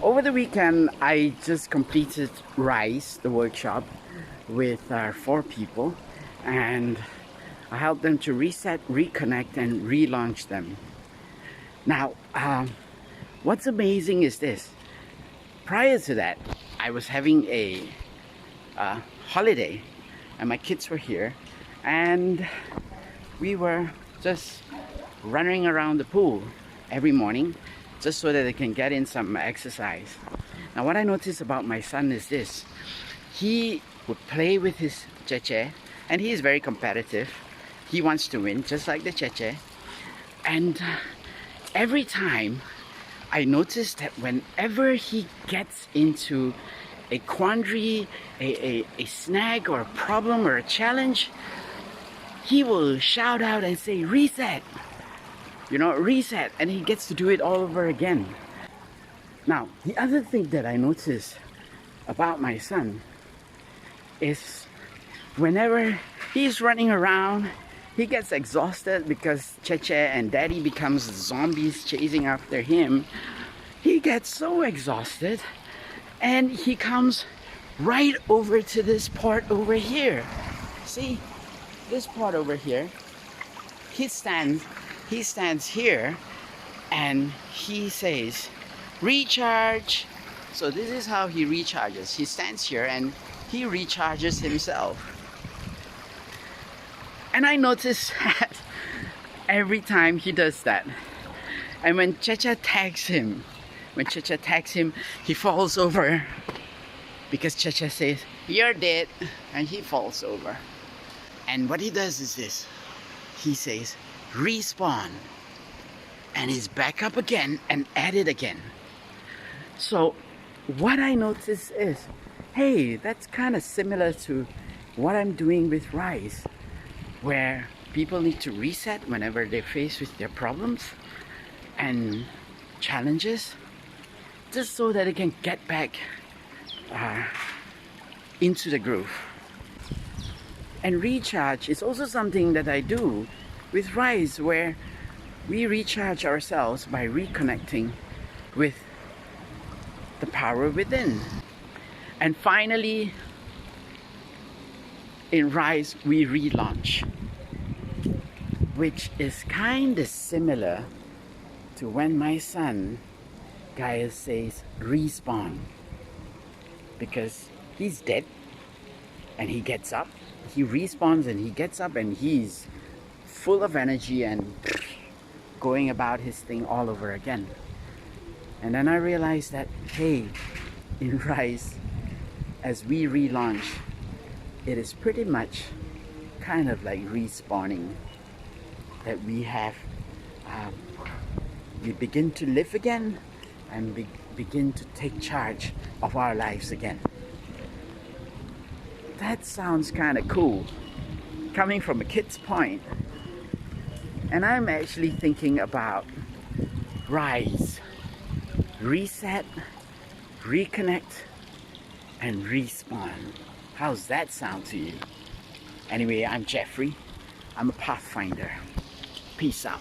Over the weekend, I just completed RISE, the workshop, with 4 people, and I helped them to reset, reconnect, and relaunch them. Now, what's amazing is this. Prior to that, I was having a holiday, and my kids were here, and we were just running around the pool every morning just so that they can get in some exercise. Now, what I noticed about my son is this. He would play with his cheche, and he is very competitive. He wants to win, just like the cheche. And every time I noticed that whenever he gets into a quandary, a snag or a problem or a challenge, he will shout out and say, reset, reset, and he gets to do it all over again. Now, the other thing that I notice about my son is whenever he's running around, he gets exhausted because Cheche and Daddy becomes zombies chasing after him. He gets so exhausted, and he comes right over to this part over here. See, this part over here. He stands here, and he says, recharge. So this is how he recharges. He stands here and he recharges himself. And I notice that every time he does that. And when Checha tags him, he falls over because Checha says, you're dead, and he falls over. And what he does is this. He says, respawn, and he's back up again and at it again. So what I notice is, hey, that's kind of similar to what I'm doing with RISE, where people need to reset whenever they're faced with their problems and challenges, just so that they can get back into the groove. And recharge is also something that I do with RISE, where we recharge ourselves by reconnecting with the power within. And finally, in RISE, we relaunch, which is kind of similar to when my son Gaius says respawn, because he's dead and he gets up. He respawns and he gets up and he's full of energy and going about his thing all over again. And then I realized that, hey, in RISE, as we relaunch, it is pretty much kind of like respawning, that we have we begin to live again and begin to take charge of our lives again. That sounds kind of cool, coming from a kid's point. And I'm actually thinking about RISE, reset, reconnect, and respawn. How's that sound to you? Anyway, I'm Jeffrey. I'm a pathfinder. Peace out.